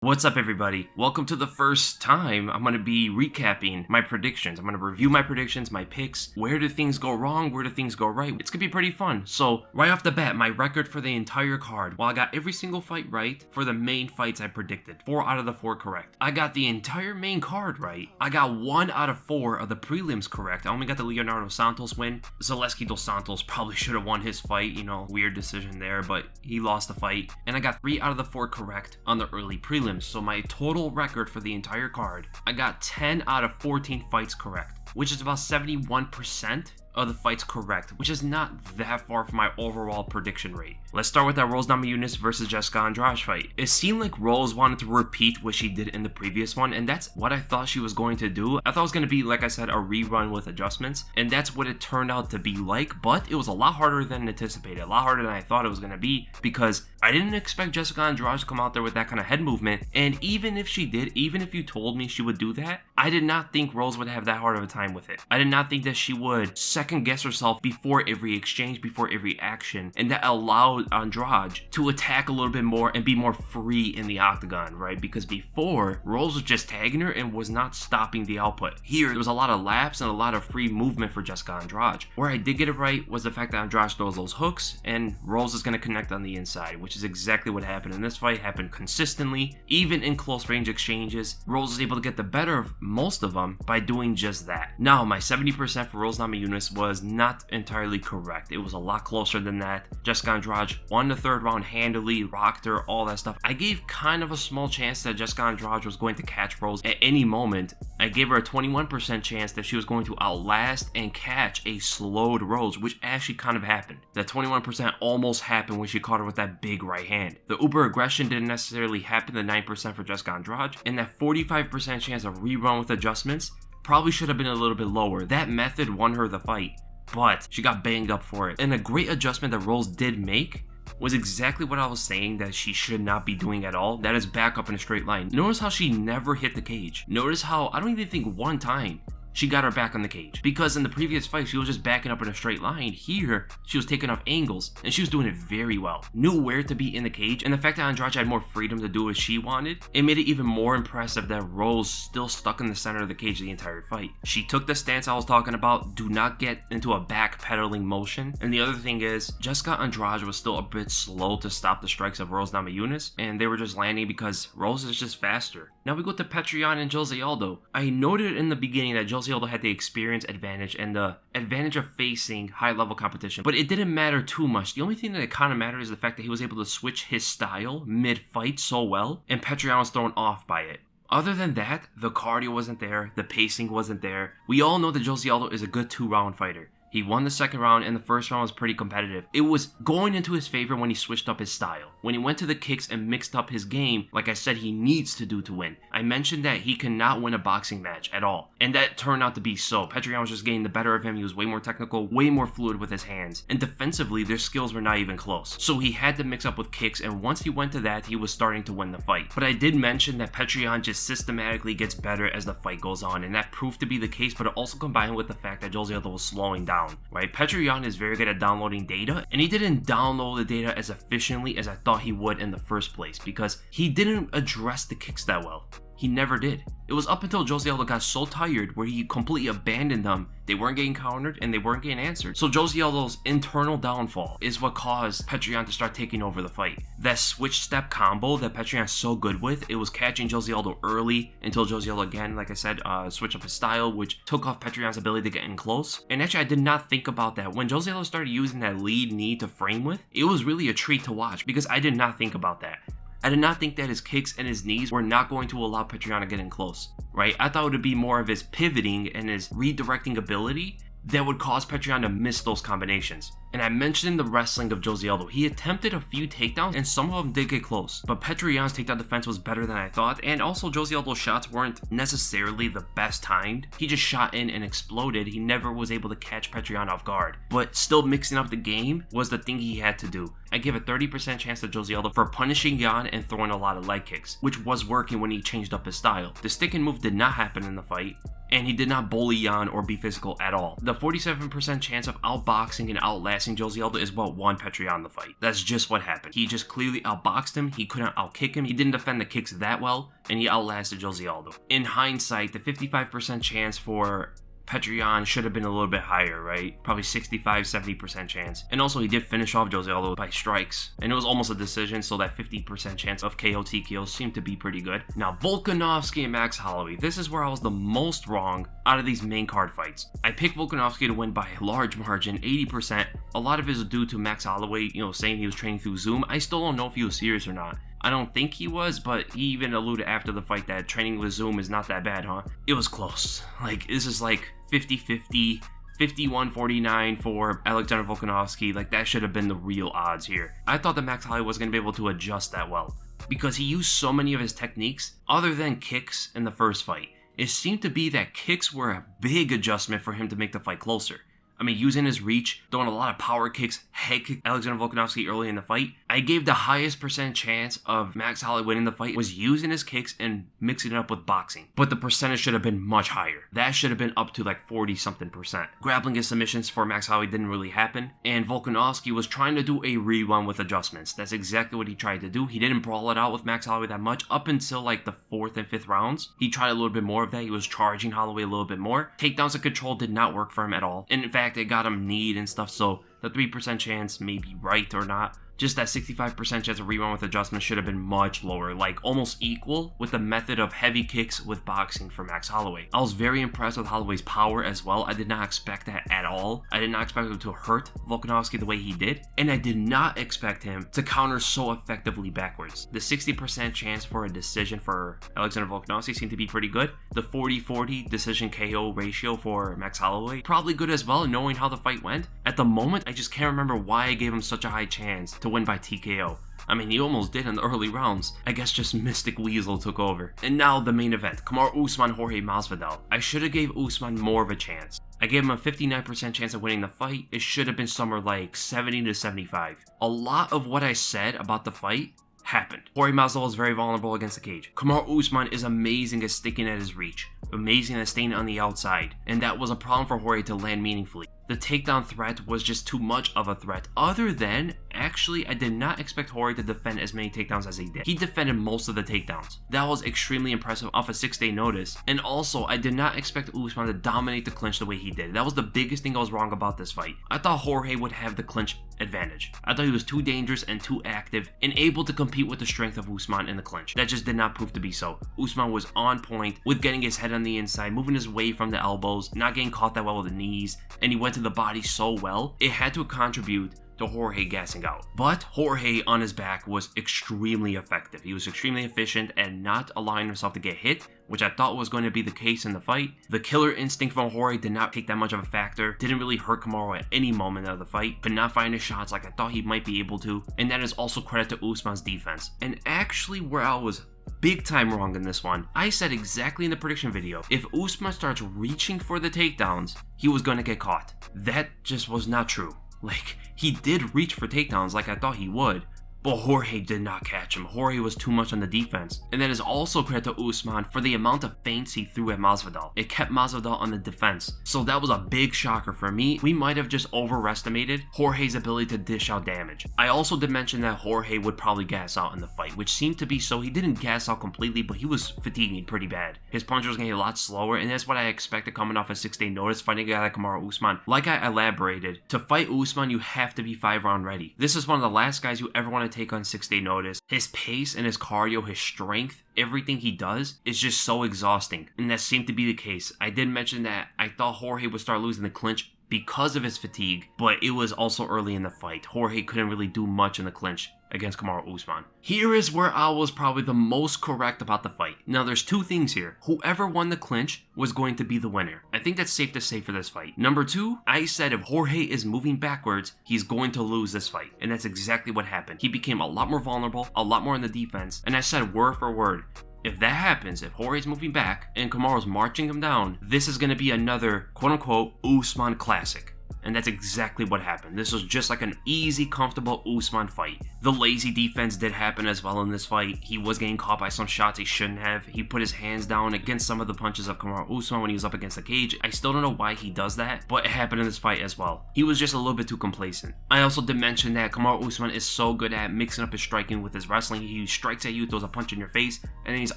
What's up, everybody? Welcome to the first time I'm going to be recapping my predictions. I'm going to review my predictions, my picks. Where do things go wrong? Where do things go right? It's going to be pretty fun. So right off the bat, my record for the entire card. Well, I got every single fight right for the main fights I predicted. 4 out of the 4 correct. I got the entire main card right. I got 1 out of 4 of the prelims correct. I only got the Leonardo Santos win. Zaleski dos Santos probably should have won his fight. Weird decision there, but he lost the fight. And I got 3 out of the 4 correct on the early prelims. So my total record for the entire card, I got 10 out of 14 fights correct, which is about 71% of the fights correct, which is not that far from my overall prediction rate. Let's start with that Rose Namajunas versus Jessica Andrade fight. It seemed like Rose wanted to repeat what she did in the previous one, and that's what I thought she was going to do. I thought it was going to be, like I said, a rerun with adjustments, and that's what it turned out to be like, but it was a lot harder than anticipated, a lot harder than I thought it was going to be, because I didn't expect Jessica Andrade to come out there with that kind of head movement, and even if she did, even if you told me she would do that, I did not think Rose would have that hard of a time with it. I did not think that she would second guess herself before every exchange, before every action, and that allowed Andrade to attack a little bit more and be more free in the octagon, right? Because before, Rose was just tagging her and was not stopping the output. Here, there was a lot of laps and a lot of free movement for Jessica Andrade. Where I did get it right was the fact that Andrade throws those hooks and Rose is going to connect on the inside, which is exactly what happened in this fight. Happened consistently, even in close range exchanges. Rose was able to get the better of most of them by doing just that. Now, my 70% for Rose Namajunas was not entirely correct. It was a lot closer than that. Jessica Andrade won the third round handily, rocked her, all that stuff. I gave kind of a small chance that Jessica Andrade was going to catch Rose at any moment. I gave her a 21% chance that she was going to outlast and catch a slowed Rose, which actually kind of happened. That 21% almost happened when she caught her with that big right hand. The uber aggression didn't necessarily happen, the 9% for Jessica Andrade, and that 45% chance of rerun with adjustments probably should have been a little bit lower. That method won her the fight, but she got banged up for it. And a great adjustment that Rose did make was exactly what I was saying that she should not be doing at all. That is back up in a straight line. Notice how she never hit the cage. Notice how, I don't even think one time she got her back on the cage, because in the previous fight she was just backing up in a straight line. Here she was taking off angles and she was doing it very well, knew where to be in the cage, and the fact that Andrade had more freedom to do what she wanted, it made it even more impressive that Rose still stuck in the center of the cage the entire fight. She took the stance I was talking about, do not get into a backpedaling motion. And the other thing is, Jessica Andrade was still a bit slow to stop the strikes of Rose Namajunas, and they were just landing because Rose is just faster. Now we go to Petrian and Jose Aldo. I noted in the beginning that Jose Aldo had the experience advantage and the advantage of facing high-level competition, but it didn't matter too much. The only thing that kind of mattered is the fact that he was able to switch his style mid-fight so well, and Petrian was thrown off by it. Other than that, the cardio wasn't there, the pacing wasn't there. We all know that Jose Aldo is a good 2-round fighter. He won the second round, and the first round was pretty competitive. It was going into his favor when he switched up his style. When he went to the kicks and mixed up his game, like I said he needs to do to win. I mentioned that he cannot win a boxing match at all, and that turned out to be so. Petrian was just getting the better of him. He was way more technical, way more fluid with his hands, and defensively, their skills were not even close. So he had to mix up with kicks, and once he went to that, he was starting to win the fight. But I did mention that Petrian just systematically gets better as the fight goes on, and that proved to be the case, but it also combined with the fact that Jose Aldo was slowing down, right? Petrian is very good at downloading data, and he didn't download the data as efficiently as I thought he would in the first place, because he didn't address the kicks that well. He never did. It was up until Jose Aldo got so tired where he completely abandoned them. They weren't getting countered and they weren't getting answered. So Jose Aldo's internal downfall is what caused Petrian to start taking over the fight. That switch step combo that Petrian's so good with, it was catching Jose Aldo early until Jose Aldo again, like I said, switched up his style, which took off Petrian's ability to get in close. And actually, I did not think about that. When Jose Aldo started using that lead knee to frame with, it was really a treat to watch because I did not think about that. I did not think that his kicks and his knees were not going to allow Petrian to get in close, right? I thought it would be more of his pivoting and his redirecting ability that would cause Petrian to miss those combinations. And I mentioned the wrestling of Jose Aldo. He attempted a few takedowns and some of them did get close, but Petrian's takedown defense was better than I thought, and also Jose Aldo's shots weren't necessarily the best timed. He just shot in and exploded. He never was able to catch Petrian off guard, but still mixing up the game was the thing he had to do. I give a 30% chance to Jose Aldo for punishing Jan and throwing a lot of leg kicks, which was working when he changed up his style. The stick and move did not happen in the fight. and he did not bully on or be physical at all. The 47% chance of outboxing and outlasting Jose Aldo is what won Petrion the fight. That's just what happened. He just clearly outboxed him, he couldn't outkick him, he didn't defend the kicks that well, and he outlasted Jose Aldo. In hindsight, the 55% chance for Petrion should have been a little bit higher, right? Probably 65-70% chance. And also, he did finish off Jose Aldo by strikes, and it was almost a decision, so that 50% chance of KO TKO seemed to be pretty good. Now, Volkanovski and Max Holloway. This is where I was the most wrong out of these main card fights. I picked Volkanovski to win by a large margin, 80%. A lot of it is due to Max Holloway, saying he was training through Zoom. I still don't know if he was serious or not. I don't think he was, but he even alluded after the fight that training with Zoom is not that bad, huh? It was close. Like, this is like 50-50, 51-49 for Alexander Volkanovski. Like, that should have been the real odds here. I thought that Max Holloway was going to be able to adjust that well, because he used so many of his techniques other than kicks in the first fight. It seemed to be that kicks were a big adjustment for him to make the fight closer. I mean, using his reach, throwing a lot of power kicks, head kick Alexander Volkanovski early in the fight. I gave the highest percent chance of Max Holloway winning the fight was using his kicks and mixing it up with boxing. But the percentage should have been much higher. That should have been up to like 40-something%. Grappling and submissions for Max Holloway didn't really happen, and Volkanovski was trying to do a rerun with adjustments. That's exactly what he tried to do. He didn't brawl it out with Max Holloway that much up until like the 4th and 5th rounds. He tried a little bit more of that. He was charging Holloway a little bit more. Takedowns and control did not work for him at all. And in fact, it got him kneed and stuff, so the 3% chance may be right or not. Just that 65% chance of rerun with adjustments should have been much lower, like almost equal with the method of heavy kicks with boxing for Max Holloway. I was very impressed with Holloway's power as well. I did not expect that at all. I did not expect him to hurt Volkanovski the way he did, and I did not expect him to counter so effectively backwards. The 60% chance for a decision for Alexander Volkanovski seemed to be pretty good. The 40-40 decision KO ratio for Max Holloway, probably good as well, knowing how the fight went. At the moment, I just can't remember why I gave him such a high chance to win by TKO. I mean, he almost did in the early rounds. I guess just Mystic Weasel took over. And now the main event, Kamaru Usman, Jorge Masvidal. I should have gave Usman more of a chance. I gave him a 59% chance of winning the fight. It should have been somewhere like 70-75. A lot of what I said about the fight happened. Jorge Masvidal is very vulnerable against the cage. Kamaru Usman is amazing at sticking at his reach, amazing at staying on the outside, and that was a problem for Jorge to land meaningfully. The takedown threat was just too much of a threat. Other than, actually, I did not expect Jorge to defend as many takedowns as he did. He defended most of the takedowns. That was extremely impressive off a 6-day notice. And also, I did not expect Usman to dominate the clinch the way he did. That was the biggest thing I was wrong about this fight. I thought Jorge would have the clinch advantage. I thought he was too dangerous and too active and able to compete with the strength of Usman in the clinch. That just did not prove to be so. Usman was on point with getting his head on the inside, moving his way from the elbows, not getting caught that well with the knees, and he went to the body so well, it had to contribute to Jorge gassing out. But Jorge on his back was extremely effective. He was extremely efficient and not allowing himself to get hit, which I thought was going to be the case in the fight. The killer instinct from Jorge did not take that much of a factor, didn't really hurt Kamaru at any moment of the fight, could not find his shots like I thought he might be able to, and that is also credit to Usman's defense. And actually where I was big time wrong in this one, I said exactly in the prediction video, if Usman starts reaching for the takedowns, he was gonna get caught. That just was not true. Like, he did reach for takedowns like I thought he would, but Jorge did not catch him. Jorge was too much on the defense. And that is also credit to Usman for the amount of feints he threw at Masvidal. It kept Masvidal on the defense. So that was a big shocker for me. We might have just overestimated Jorge's ability to dish out damage. I also did mention that Jorge would probably gas out in the fight, which seemed to be so. He didn't gas out completely, but he was fatiguing pretty bad. His punch was getting a lot slower, and that's what I expected coming off a 6-day notice fighting a guy like Kamaru Usman. Like I elaborated, to fight Usman, you have to be 5-round ready. This is one of the last guys you ever want to take on 6-day notice. His pace and his cardio, his strength, everything he does is just so exhausting, and that seemed to be the case. I did mention that I thought Jorge would start losing the clinch because of his fatigue, but it was also early in the fight. Jorge couldn't really do much in the clinch against Kamaru Usman. Here is where I was probably the most correct about the fight. Now there's two things here. Whoever won the clinch was going to be the winner. I think that's safe to say for this fight. Number two, I said if Jorge is moving backwards, he's going to lose this fight. And that's exactly what happened. He became a lot more vulnerable, a lot more in the defense, and I said word for word, if that happens, if Jorge's moving back and Kamaru's marching him down, this is going to be another quote-unquote Usman classic. And that's exactly what happened. This was just like an easy, comfortable Usman fight. The lazy defense did happen as well in this fight. He was getting caught by some shots he shouldn't have. He put his hands down against some of the punches of Kamaru Usman when he was up against the cage. I still don't know why he does that, but it happened in this fight as well. He was just a little bit too complacent. I also did mention that Kamaru Usman is so good at mixing up his striking with his wrestling. He strikes at you, throws a punch in your face, and then he's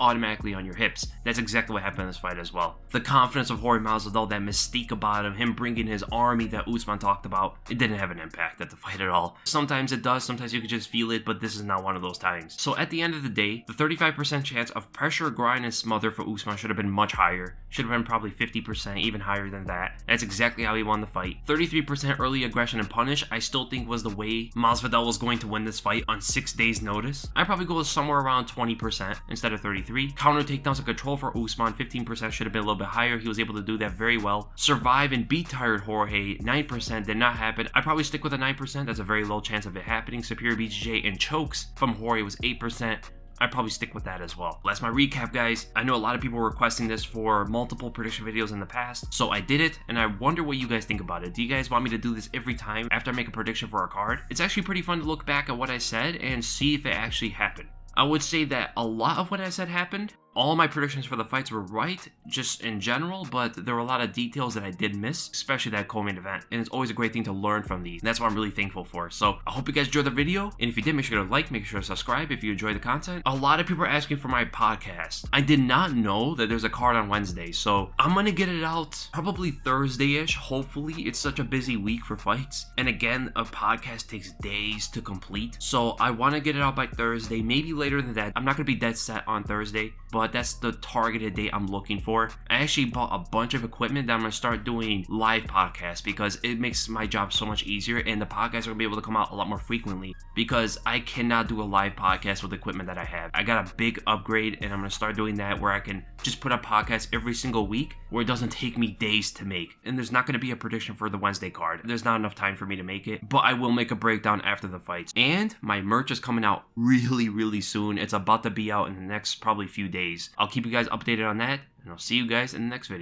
automatically on your hips. That's exactly what happened in this fight as well. The confidence of Jorge Masvidal, that mystique about him bringing his army that Usman talked about, it didn't have an impact at the fight at all. Sometimes it does, sometimes you could just feel it, but this is not one of those times. So at the end of the day, the 35% chance of pressure, grind, and smother for Usman should have been much higher. Should have been probably 50%, even higher than that. That's exactly how he won the fight. 33% early aggression and punish, I still think was the way Masvidal was going to win this fight on 6 days notice. I'd probably go somewhere around 20% instead of 33. Counter takedowns and control for Usman, 15% should have been a little bit higher. He was able to do that very well. Survive and beat tired Jorge, 9% did not happen. I'd probably stick with a 9%. That's a very low chance of it happening. Superior BJJ and chokes from Jorge was 8%. I'd probably stick with that as well. That's my recap, guys. I know a lot of people were requesting this for multiple prediction videos in the past, so I did it, and I wonder what you guys think about it. Do you guys want me to do this every time after I make a prediction for a card? It's actually pretty fun to look back at what I said and see if it actually happened. I would say that a lot of what I said happened. All my predictions for the fights were right, just in general, but there were a lot of details that I did miss, especially that co-main event, and it's always a great thing to learn from these, and that's what I'm really thankful for. So I hope you guys enjoyed the video, and if you did, make sure to like, make sure to subscribe if you enjoy the content. A lot of people are asking for my podcast. I did not know that there's a card on Wednesday, so I'm gonna get it out probably Thursday-ish, hopefully. It's such a busy week for fights, and again, a podcast takes days to complete, so I want to get it out by Thursday, maybe later than that. I'm not gonna be dead set on Thursday, but that's the targeted date I'm looking for. I actually bought a bunch of equipment that I'm gonna start doing live podcasts because it makes my job so much easier, and the podcasts are gonna be able to come out a lot more frequently because I cannot do a live podcast with the equipment that I have. I got a big upgrade, and I'm gonna start doing that where I can just put up podcasts every single week where it doesn't take me days to make. And there's not gonna be a prediction for the Wednesday card. There's not enough time for me to make it, but I will make a breakdown after the fights. And my merch is coming out really soon. It's about to be out in the next probably few days. I'll keep you guys updated on that, and I'll see you guys in the next video.